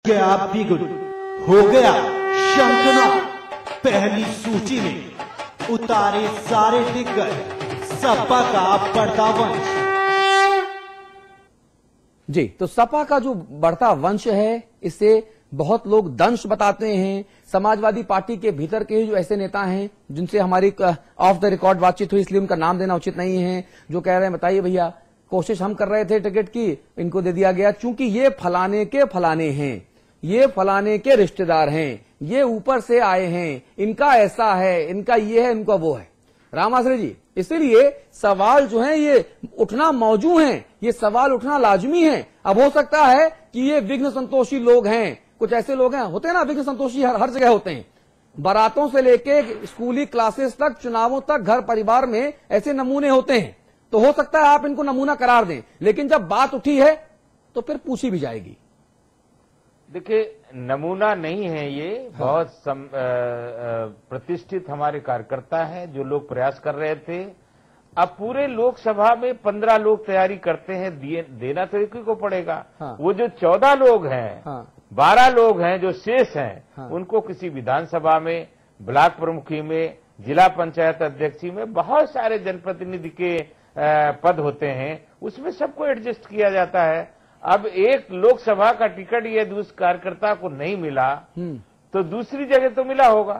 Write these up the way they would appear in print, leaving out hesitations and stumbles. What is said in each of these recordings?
क्या बिगुल हो गया शंखना, पहली सूची में उतारे सारे दिग्गज, सपा का बढ़ता वंश। जी, तो सपा का जो बढ़ता वंश है, इसे बहुत लोग दंश बताते हैं। समाजवादी पार्टी के भीतर के जो ऐसे नेता हैं जिनसे हमारी ऑफ द रिकॉर्ड बातचीत हुई, इसलिए उनका नाम देना उचित नहीं है, जो कह रहे हैं बताइए भैया कोशिश हम कर रहे थे टिकट की, इनको दे दिया गया क्योंकि ये फलाने के फलाने हैं, ये फलाने के रिश्तेदार हैं, ये ऊपर से आए हैं, इनका ऐसा है, इनका ये है, इनका वो है। रामाश्रय जी, इसीलिए सवाल जो है ये उठना मौजूद है, ये सवाल उठना लाजमी है। अब हो सकता है कि ये विघ्न संतोषी लोग हैं, कुछ ऐसे लोग हैं, होते हैं ना विघ्न संतोषी, हर जगह होते हैं, बारातों से लेके स्कूली क्लासेस तक, चुनावों तक, घर परिवार में ऐसे नमूने होते हैं। तो हो सकता है आप इनको नमूना करार दें, लेकिन जब बात उठी है तो फिर पूछी भी जाएगी। देखिए, नमूना नहीं है ये। हाँ। बहुत प्रतिष्ठित हमारे कार्यकर्ता हैं जो लोग प्रयास कर रहे थे। अब पूरे लोकसभा में 15 लोग तैयारी करते हैं, देना तो एक ही को पड़ेगा। हाँ। वो जो 14 लोग हैं, हाँ। 12 लोग हैं जो शेष हैं, हाँ। उनको किसी विधानसभा में, ब्लॉक प्रमुखी में, जिला पंचायत अध्यक्षी में, बहुत सारे जनप्रतिनिधि के पद होते हैं, उसमें सबको एडजस्ट किया जाता है। अब एक लोकसभा का टिकट यदि उस कार्यकर्ता को नहीं मिला तो दूसरी जगह तो मिला होगा।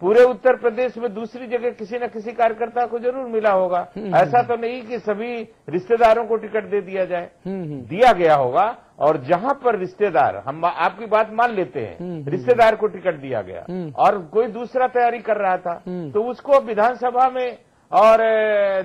पूरे उत्तर प्रदेश में दूसरी जगह किसी न किसी कार्यकर्ता को जरूर मिला होगा। ऐसा तो नहीं कि सभी रिश्तेदारों को टिकट दे दिया जाए, दिया गया होगा। और जहां पर रिश्तेदार, हम आपकी बात मान लेते हैं, रिश्तेदार को टिकट दिया गया और कोई दूसरा तैयारी कर रहा था, तो उसको विधानसभा में और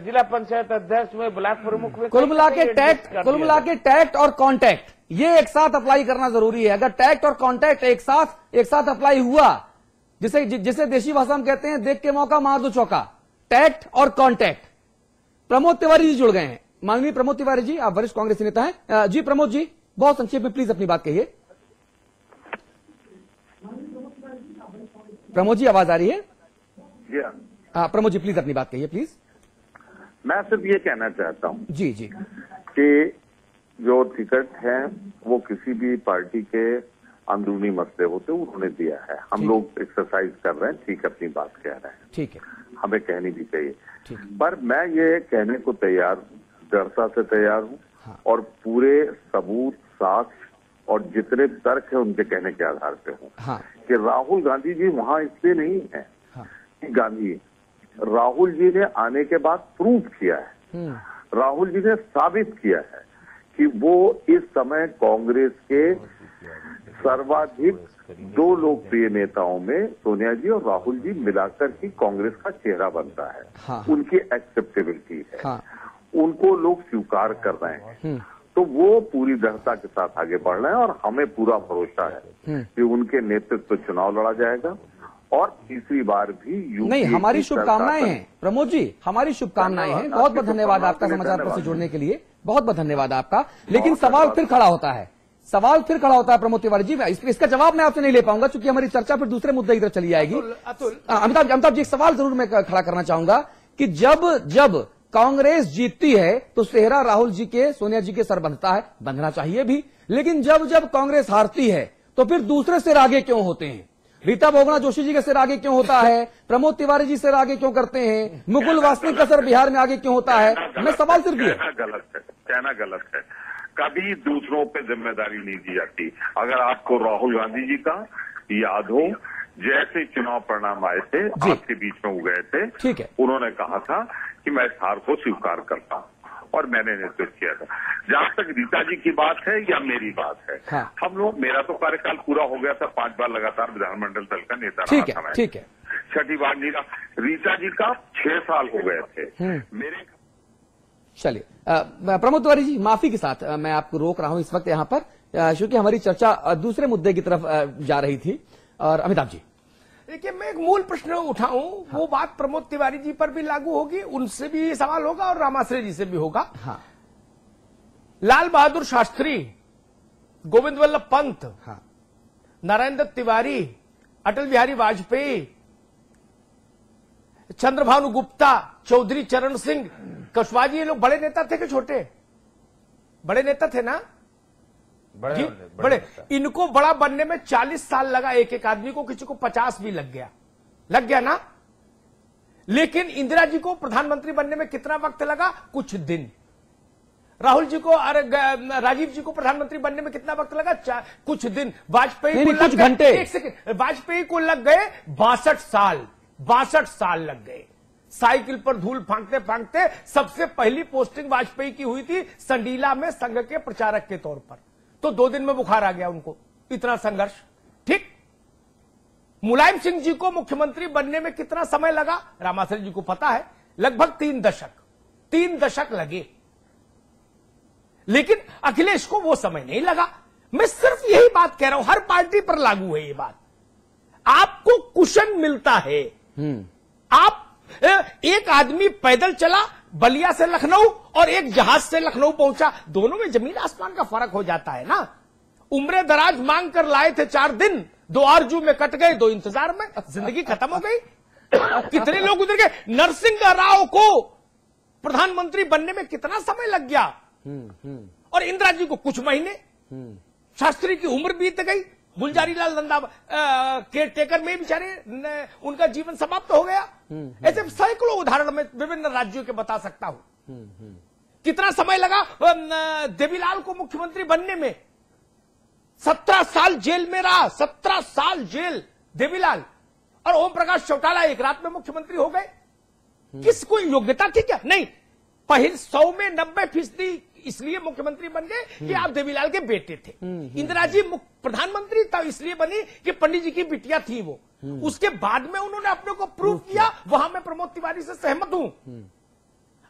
जिला पंचायत अध्यक्ष में, ब्लॉक प्रमुख में, कुल मिला के टैक्ट और कॉन्टैक्ट ये एक साथ अप्लाई करना जरूरी है। अगर टैक्ट और कॉन्टैक्ट एक साथ अप्लाई हुआ, जिसे देशी भाषा में कहते हैं देख के मौका मार दो चौका, टैक्ट और कॉन्टैक्ट। प्रमोद तिवारी जी जुड़ गए हैं। माननीय प्रमोद तिवारी जी, आप वरिष्ठ कांग्रेसी नेता हैं। जी प्रमोद जी, बहुत संक्षेप में प्लीज अपनी बात कहिए। प्रमोद जी, आवाज आ रही है? हाँ प्रमोद जी, प्लीज अपनी बात कहिए प्लीज। मैं सिर्फ ये कहना चाहता हूँ जी जी कि जो टिकट है वो किसी भी पार्टी के अंदरूनी मसले होते उन्होंने दिया है। हम लोग एक्सरसाइज कर रहे हैं, ठीक अपनी बात कह रहे हैं, ठीक है, हमें कहनी भी चाहिए। पर मैं ये कहने को तैयार, दृढ़ता से तैयार हूँ। हाँ। और पूरे सबूत, साक्ष्य और जितने तर्क है उनके कहने के आधार पे हूँ। हाँ। कि राहुल गांधी जी वहां इसलिए नहीं है। हाँ। गांधी राहुल जी ने आने के बाद प्रूव किया है, राहुल जी ने साबित किया है कि वो इस समय कांग्रेस के सर्वाधिक 2 लोकप्रिय नेताओं में सोनिया जी और राहुल जी मिलाकर ही कांग्रेस का चेहरा बनता है। हाँ। उनकी एक्सेप्टेबिलिटी है। हाँ। उनको लोग स्वीकार कर रहे हैं, तो वो पूरी दृढ़ता के साथ आगे बढ़ रहे हैं और हमें पूरा भरोसा है कि उनके नेतृत्व चुनाव लड़ा जाएगा और तीसरी बार भी नहीं। हमारी शुभकामनाएं हैं प्रमोद जी, हमारी शुभकामनाएं हैं। बहुत बहुत धन्यवाद आपका समाचार पत्र से जुड़ने के लिए, बहुत बहुत धन्यवाद आपका। लेकिन सवाल फिर खड़ा होता है, प्रमोद तिवारी जी। इसका जवाब मैं आपसे नहीं ले पाऊंगा क्योंकि हमारी चर्चा फिर दूसरे मुद्दे की तरफ चली जाएगी। अमिताभ जी, एक सवाल जरूर मैं खड़ा करना चाहूंगा कि जब कांग्रेस जीतती है तो सेहरा राहुल जी के, सोनिया जी के सर बंधता है, बंधना चाहिए भी। लेकिन जब कांग्रेस हारती है तो फिर दूसरे सिर आगे क्यों होते हैं? रीता बहुगुणा जोशी जी का सिर आगे क्यों होता है? प्रमोद तिवारी जी सिर आगे क्यों करते हैं? मुकुल वासनिक का सर बिहार में आगे क्यों होता है? मैं सवाल सिर्फ ये, कहना गलत है। कभी दूसरों पे जिम्मेदारी नहीं दी जाती। अगर आपको राहुल गांधी जी का याद हो, जैसे चुनाव परिणाम आए थे, आपके बीच में वो गए थे, ठीक है, उन्होंने कहा था कि मैं इस हार को स्वीकार करता हूँ और मैंने नेतृत्व किया था। जहां तक रीता जी की बात है या मेरी बात है, हाँ। हम लोग, मेरा तो कार्यकाल पूरा हो गया था, 5 बार लगातार विधानमंडल दल का नेता रहा था मैं। ठीक है, 6ठी बार नहीं रहा। रीता जी का 6 साल हो गए थे मेरे। चलिए प्रमोद तिवारी जी, माफी के साथ मैं आपको रोक रहा हूं इस वक्त यहाँ पर, क्योंकि हमारी चर्चा दूसरे मुद्दे की तरफ जा रही थी। और अमिताभ जी, देखिए, मैं एक मूल प्रश्न उठाऊं। हाँ। वो बात प्रमोद तिवारी जी पर भी लागू होगी, उनसे भी सवाल होगा और रामाश्रय जी से भी होगा। हाँ। लाल बहादुर शास्त्री, गोविंद वल्लभ पंत, हाँ, नारायण दत्त तिवारी, अटल बिहारी वाजपेयी, चंद्रभानु गुप्ता, चौधरी चरण सिंह, कुशवाहा जी, ये लोग बड़े नेता थे कि छोटे? बड़े नेता थे ना। बड़े इनको बड़ा बनने में 40 साल लगा, एक एक आदमी को, किसी को 50 भी लग गया ना। लेकिन इंदिरा जी को प्रधानमंत्री बनने में कितना वक्त लगा? कुछ दिन। राहुल जी को, राजीव जी को प्रधानमंत्री बनने में कितना वक्त लगा? कुछ दिन। वाजपेयी को कुछ घंटे। एक सेकंड, वाजपेयी को लग गए 62 साल। 62 साल लग गए। साइकिल पर धूल फांकते फांकते सबसे पहली पोस्टिंग वाजपेयी की हुई थी संडीला में संघ के प्रचारक के तौर पर, तो 2 दिन में बुखार आ गया उनको, इतना संघर्ष। ठीक। मुलायम सिंह जी को मुख्यमंत्री बनने में कितना समय लगा? रामाश्रय जी को पता है, लगभग 3 दशक लगे। लेकिन अखिलेश को वो समय नहीं लगा। मैं सिर्फ यही बात कह रहा हूं, हर पार्टी पर लागू है ये बात। आपको कुशन मिलता है। आप एक आदमी पैदल चला बलिया से लखनऊ और एक जहाज से लखनऊ पहुंचा, दोनों में जमीन आसमान का फर्क हो जाता है ना। उम्र दराज मांग कर लाए थे 4 दिन, 2 आरजू में कट गए, 2 इंतजार में जिंदगी खत्म हो गई। कितने लोग उधर गए। नरसिंह राव को प्रधानमंत्री बनने में कितना समय लग गया, और इंदिरा जी को कुछ महीने। शास्त्री की उम्र बीत गई, गुलजारी लाल नंदा केयर टेकर में बेचारे उनका जीवन समाप्त हो गया। ऐसे सैकड़ों उदाहरण में विभिन्न राज्यों के बता सकता हूं। कितना समय लगा देवीलाल को मुख्यमंत्री बनने में? 17 साल जेल में रहा, 17 साल जेल देवीलाल। और ओम प्रकाश चौटाला एक रात में मुख्यमंत्री हो गए। किस कोई योग्यता थी क्या? नहीं। पहले 100 में 90% इसलिए मुख्यमंत्री बन गए कि आप देवीलाल के बेटे थे। इंदिरा जी प्रधानमंत्री तब इसलिए बनी कि पंडित जी की बिटिया थी वो। उसके बाद में उन्होंने अपने को प्रूव किया। वहां मैं प्रमोद तिवारी से सहमत हूं।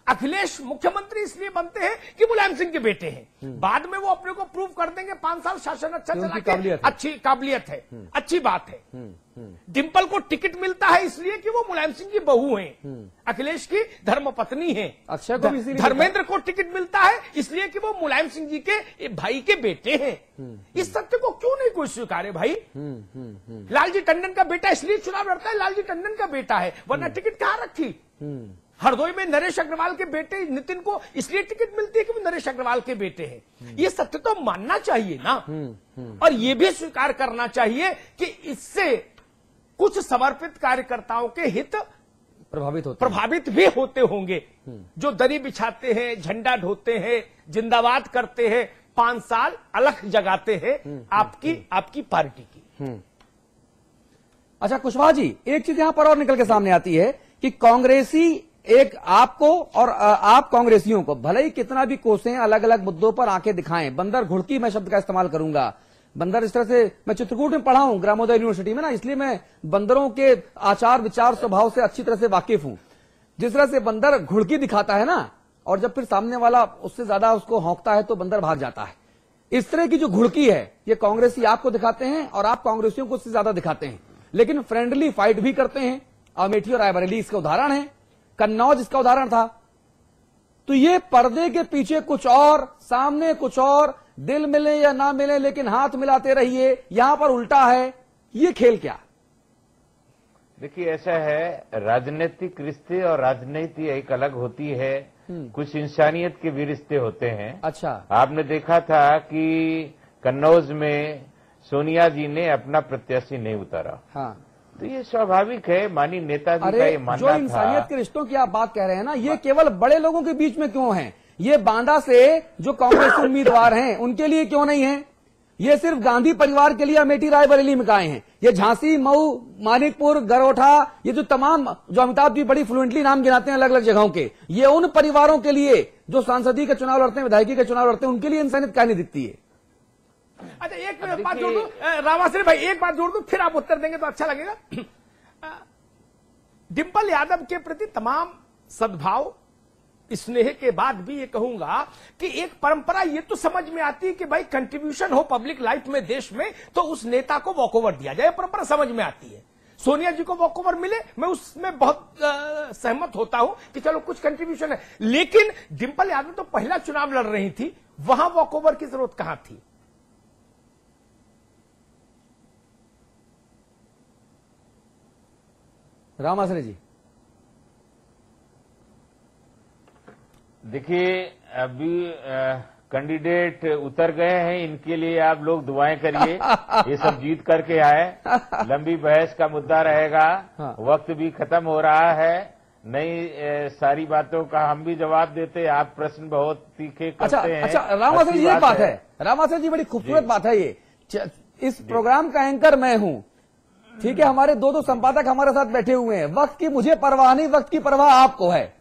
अखिलेश मुख्यमंत्री इसलिए बनते हैं कि मुलायम सिंह के बेटे हैं। बाद में वो अपने को प्रूव कर देंगे, 5 साल शासन अच्छा चला के, अच्छी काबिलियत है, अच्छी बात है। डिंपल को टिकट मिलता है इसलिए कि वो मुलायम सिंह की बहू हैं, अखिलेश की धर्मपत्नी है। अक्षय को भी धर्मेंद्र को टिकट मिलता है इसलिए कि वो मुलायम सिंह जी के भाई के बेटे हैं। इस सत्य को क्यों नहीं कोई स्वीकारे भाई? लालजी टंडन का बेटा इसलिए चुनाव लड़ता है, लालजी टंडन का बेटा है, वरना टिकट कहां रखी? हरदोई में नरेश अग्रवाल के बेटे नितिन को इसलिए टिकट मिलती है कि वो नरेश अग्रवाल के बेटे हैं। ये सत्य तो मानना चाहिए ना। और ये भी स्वीकार करना चाहिए कि इससे कुछ समर्पित कार्यकर्ताओं के हित प्रभावित भी होते होंगे, जो दरी बिछाते हैं, झंडा ढोते हैं, जिंदाबाद करते हैं, 5 साल अलग जगाते हैं आपकी पार्टी की। अच्छा कुशवाहा जी, एक चीज यहां पर और निकल के सामने आती है कि कांग्रेसी एक आपको और आप कांग्रेसियों को भले ही कितना भी कोसें, अलग अलग मुद्दों पर आंखें दिखाएं, बंदर घुड़की मैं शब्द का इस्तेमाल करूंगा। बंदर इस तरह से मैं चित्रकूट में पढ़ा हूं ग्रामोदय यूनिवर्सिटी में ना, इसलिए मैं बंदरों के आचार विचार स्वभाव से अच्छी तरह से वाकिफ हूं। जिस तरह से बंदर घुड़की दिखाता है ना, और जब फिर सामने वाला उससे ज्यादा उसको हौंकता है तो बंदर भाग जाता है। इस तरह की जो घुड़की है ये कांग्रेसी आपको दिखाते हैं और आप कांग्रेसियों को उससे ज्यादा दिखाते हैं, लेकिन फ्रेंडली फाइट भी करते हैं। अमेठी और रायबरेली इसका उदाहरण है, कन्नौज इसका उदाहरण था। तो ये पर्दे के पीछे कुछ और, सामने कुछ और, दिल मिले या ना मिले लेकिन हाथ मिलाते रहिए, यहां पर उल्टा है। ये खेल क्या? देखिए ऐसा है, राजनीतिक रिश्ते और राजनीति एक अलग होती है, कुछ इंसानियत के भी रिश्ते होते हैं। अच्छा, आपने देखा था कि कन्नौज में सोनिया जी ने अपना प्रत्याशी नहीं उतारा। हाँ, तो ये स्वाभाविक है, माननीय नेताजी का ये मानना था। जो इंसानियत के रिश्तों की आप बात कह रहे हैं ना, ये केवल बड़े लोगों के बीच में क्यों है? ये बांदा से जो कांग्रेस उम्मीदवार हैं उनके लिए क्यों नहीं है? ये सिर्फ गांधी परिवार के लिए अमेठी रायबरेली में आए हैं। ये झांसी, मऊ, मानिकपुर, गरोठा, ये जो तमाम जो अमिताभ जी बड़ी फ्लुएंटली नाम गिनाते हैं अलग अलग जगहों के, ये उन परिवारों के लिए जो सांसदीय के चुनाव लड़ते हैं, विधायकी के चुनाव लड़ते हैं, उनके लिए इंसानियत क्या नहीं दिखती है? अच्छा एक बात जोड़ दो रामाश्री भाई, एक बात जोड़ दो, फिर आप उत्तर देंगे तो अच्छा लगेगा। डिंपल यादव के प्रति तमाम सद्भाव स्नेह के बाद भी ये कहूंगा कि एक परंपरा ये तो समझ में आती है कि भाई कंट्रीब्यूशन हो पब्लिक लाइफ में, देश में, तो उस नेता को वॉकओवर दिया जाए, परंपरा समझ में आती है। सोनिया जी को वॉकओवर मिले, मैं उसमें बहुत सहमत होता हूं कि चलो कुछ कंट्रीब्यूशन है, लेकिन डिंपल यादव तो पहला चुनाव लड़ रही थी, वहां वॉकओवर की जरूरत कहां थी? रामाश्रय जी, देखिए अभी कैंडिडेट उतर गए हैं, इनके लिए आप लोग दुआएं करिए, ये सब जीत करके आए। लंबी बहस का मुद्दा रहेगा, वक्त भी खत्म हो रहा है, नई सारी बातों का हम भी जवाब देते, आप प्रश्न बहुत तीखे करते हैं। अच्छा, रामाश्रय जी, एक बात है, रामाश्रय जी, बड़ी खूबसूरत बात है ये। इस प्रोग्राम का एंकर मैं हूं, ठीक है, हमारे दो संपादक हमारे साथ बैठे हुए हैं, वक्त की मुझे परवाह नहीं, वक्त की परवाह आपको है।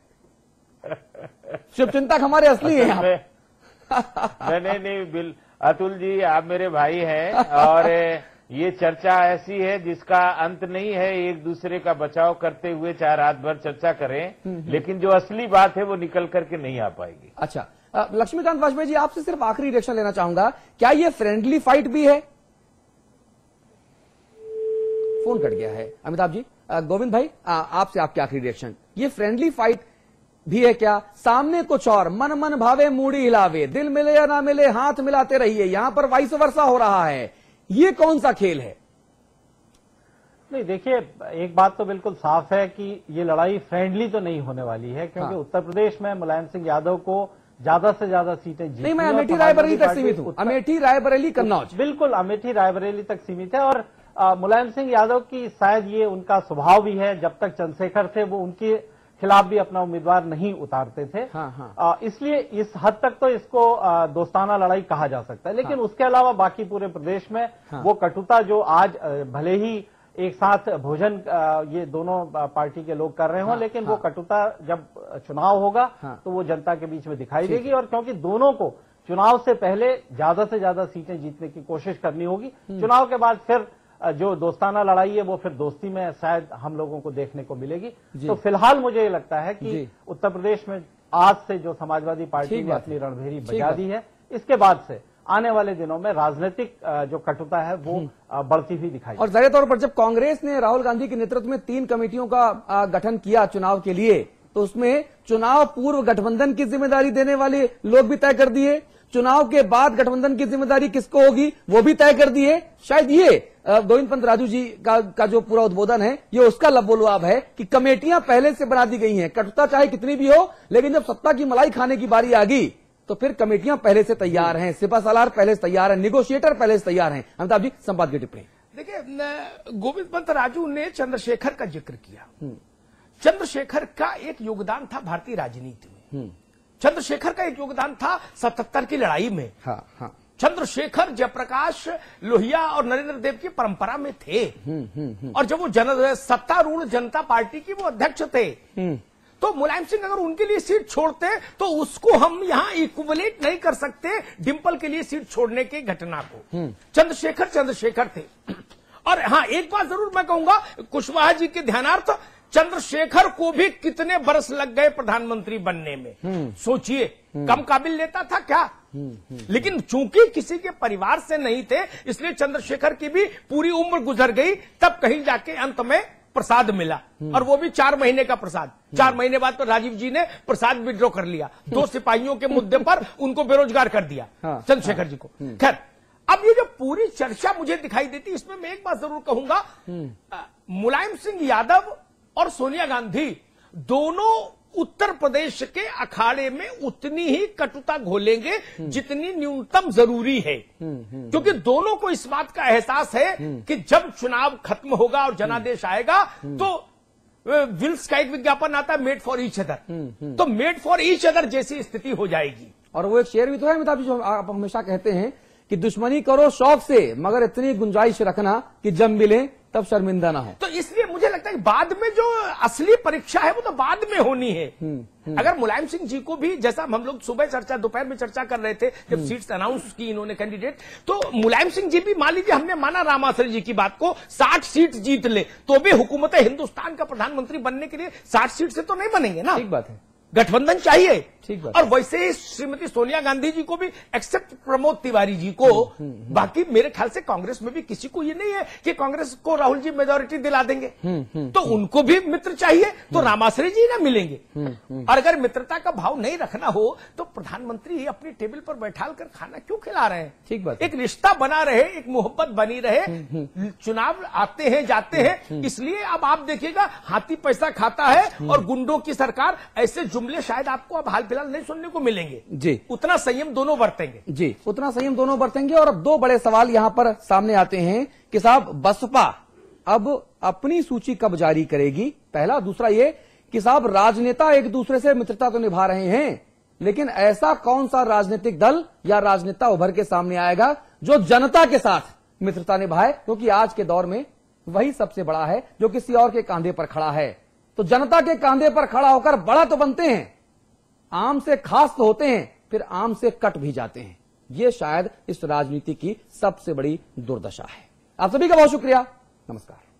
शुभचिंतक हमारे असली हैं। नहीं, अतुल जी, आप मेरे भाई हैं, और ये चर्चा ऐसी है जिसका अंत नहीं है, एक दूसरे का बचाव करते हुए चाहे रात भर चर्चा करें, लेकिन जो असली बात है वो निकल करके नहीं आ पाएगी। अच्छा, लक्ष्मीकांत वाजपेयी जी, आपसे सिर्फ आखिरी रिएक्शन लेना चाहूंगा, क्या ये फ्रेंडली फाइट भी है? फोन कट गया है अमिताभ जी। गोविंद भाई, आपसे आपके आखिरी रिएक्शन, ये फ्रेंडली फाइट भी है क्या? सामने कुछ और, मन मन भावे मूड़ी हिलावे, दिल मिले या ना मिले हाथ मिलाते रहिए, यहां पर वाइस वर्सा हो रहा है, ये कौन सा खेल है? नहीं, देखिए, एक बात तो बिल्कुल साफ है कि ये लड़ाई फ्रेंडली तो नहीं होने वाली है, क्योंकि उत्तर प्रदेश में मुलायम सिंह यादव को ज्यादा से ज्यादा सीटें जीतनी। नहीं, मैं अमेठी रायबरेली तक सीमित हूं, अमेठी रायबरेली कन्नौज, बिल्कुल अमेठी रायबरेली तक सीमित है। और मुलायम सिंह यादव की शायद ये उनका स्वभाव भी है, जब तक चंद्रशेखर थे वो उनके खिलाफ भी अपना उम्मीदवार नहीं उतारते थे। इसलिए इस हद तक तो इसको दोस्ताना लड़ाई कहा जा सकता है, लेकिन उसके अलावा बाकी पूरे प्रदेश में वो कटुता जो आज भले ही एक साथ भोजन ये दोनों पार्टी के लोग कर रहे हों, लेकिन वो कटुता जब चुनाव होगा तो वो जनता के बीच में दिखाई देगी। और क्योंकि दोनों को चुनाव से पहले ज्यादा से ज्यादा सीटें जीतने की कोशिश करनी होगी, चुनाव के बाद फिर जो दोस्ताना लड़ाई है वो फिर दोस्ती में शायद हम लोगों को देखने को मिलेगी। तो फिलहाल मुझे ये लगता है कि उत्तर प्रदेश में आज से जो समाजवादी पार्टी ने अपनी रणभेरी बजा दी है, इसके बाद से आने वाले दिनों में राजनीतिक जो कटुता है वो बढ़ती हुई दिखाई। और जाहिर तौर पर जब कांग्रेस ने राहुल गांधी के नेतृत्व में 3 कमेटियों का गठन किया चुनाव के लिए, तो उसमें चुनाव पूर्व गठबंधन की जिम्मेदारी देने वाले लोग भी तय कर दिए, चुनाव के बाद गठबंधन की जिम्मेदारी किसको होगी वो भी तय कर दिए। शायद ये गोविंद पंत राजू जी का जो पूरा उद्बोधन है, ये उसका लबोलुआब है कि कमेटियां पहले से बना दी गई हैं, कटुता चाहे कितनी भी हो, लेकिन जब सत्ता की मलाई खाने की बारी आ गई तो फिर कमेटियां पहले से तैयार हैं, सिपा सालार पहले से तैयार है, नेगोशिएटर पहले से तैयार हैं। अमिताभ जी, संपादकीय टिप्पणी। देखिए, गोविंद पंत राजू ने चंद्रशेखर का जिक्र किया। चंद्रशेखर का एक योगदान था भारतीय राजनीति में, चंद्रशेखर का एक योगदान था 77 की लड़ाई में। चंद्रशेखर जयप्रकाश लोहिया और नरेंद्र देव की परंपरा में थे, और जब वो सत्तारूढ़ जनता पार्टी की वो अध्यक्ष थे, तो मुलायम सिंह अगर उनके लिए सीट छोड़ते तो उसको हम यहां इक्विवेलेंट नहीं कर सकते डिंपल के लिए सीट छोड़ने की घटना को। चंद्रशेखर थे। और हाँ, एक बात जरूर मैं कहूंगा, कुशवाहा जी के ध्यानार्थ, चंद्रशेखर को भी कितने बरस लग गए प्रधानमंत्री बनने में, सोचिए, कम काबिल नेता था क्या? लेकिन चूंकि किसी के परिवार से नहीं थे, इसलिए चंद्रशेखर की भी पूरी उम्र गुजर गई, तब कहीं जाके अंत में प्रसाद मिला, और वो भी 4 महीने का प्रसाद। 4 महीने बाद तो राजीव जी ने प्रसाद विड्रॉ कर लिया, 2 सिपाहियों के मुद्दे पर उनको बेरोजगार कर दिया चंद्रशेखर जी को। खैर, अब ये जो पूरी चर्चा मुझे दिखाई देती, इसमें मैं एक बात जरूर कहूंगा, मुलायम सिंह यादव और सोनिया गांधी दोनों उत्तर प्रदेश के अखाड़े में उतनी ही कटुता घोलेंगे जितनी न्यूनतम जरूरी है, क्योंकि दोनों को इस बात का एहसास है कि जब चुनाव खत्म होगा और जनादेश आएगा तो विल्स का एक विज्ञापन आता है, मेड फॉर ईच अदर, तो मेड फॉर ईच अदर जैसी स्थिति हो जाएगी। और वो एक शेर भी तो है अमिताभ जी, जो आप हमेशा कहते हैं कि दुश्मनी करो शौक से, मगर इतनी गुंजाइश रखना कि जब मिले तब शर्मिंदा ना हो। तो इसलिए मुझे लगता है कि बाद में जो असली परीक्षा है वो तो बाद में होनी है। अगर मुलायम सिंह जी को भी, जैसा हम लोग सुबह चर्चा, दोपहर में चर्चा कर रहे थे जब सीट्स अनाउंस की इन्होंने कैंडिडेट, तो मुलायम सिंह जी भी, मान लीजिए हमने माना रामाश्रय जी की बात को, 60 सीट जीत ले तो भी हुकूमत हिंदुस्तान का प्रधानमंत्री बनने के लिए 60 सीट से तो नहीं बनेंगे ना। ठीक बात है, गठबंधन चाहिए। ठीक बात। और वैसे ही श्रीमती सोनिया गांधी जी को भी, एक्सेप्ट प्रमोद तिवारी जी को, बाकी मेरे ख्याल से कांग्रेस में भी किसी को ये नहीं है कि कांग्रेस को राहुल जी मेजोरिटी दिला देंगे, तो उनको भी मित्र चाहिए, तो रामाश्रय जी ना मिलेंगे। और अगर मित्रता का भाव नहीं रखना हो तो प्रधानमंत्री अपनी टेबल पर बैठाल कर खाना क्यों खिला रहे हैं? ठीक बात। एक रिश्ता बना रहे, एक मोहब्बत बनी रहे। चुनाव आते हैं जाते हैं, इसलिए अब आप देखिएगा हाथी पैसा खाता है और गुंडों की सरकार ऐसे जुमले शायद आपको अब हाल फिलहाल नहीं सुनने को मिलेंगे जी। उतना संयम दोनों बरतेंगे जी, उतना संयम दोनों बरतेंगे। और अब दो बड़े सवाल यहां पर सामने आते हैं कि साहब बसपा अब अपनी सूची कब जारी करेगी, पहला। दूसरा ये कि साहब राजनेता एक दूसरे से मित्रता तो निभा रहे हैं, लेकिन ऐसा कौन सा राजनीतिक दल या राजनेता उभर के सामने आएगा जो जनता के साथ मित्रता निभाए, क्योंकि आज के दौर में वही सबसे बड़ा है जो किसी और के कांधे पर खड़ा है। तो जनता के कांधे पर खड़ा होकर बड़ा तो बनते हैं, आम से खास तो होते हैं, फिर आम से कट भी जाते हैं। यह शायद इस राजनीति की सबसे बड़ी दुर्दशा है। आप सभी का बहुत शुक्रिया, नमस्कार।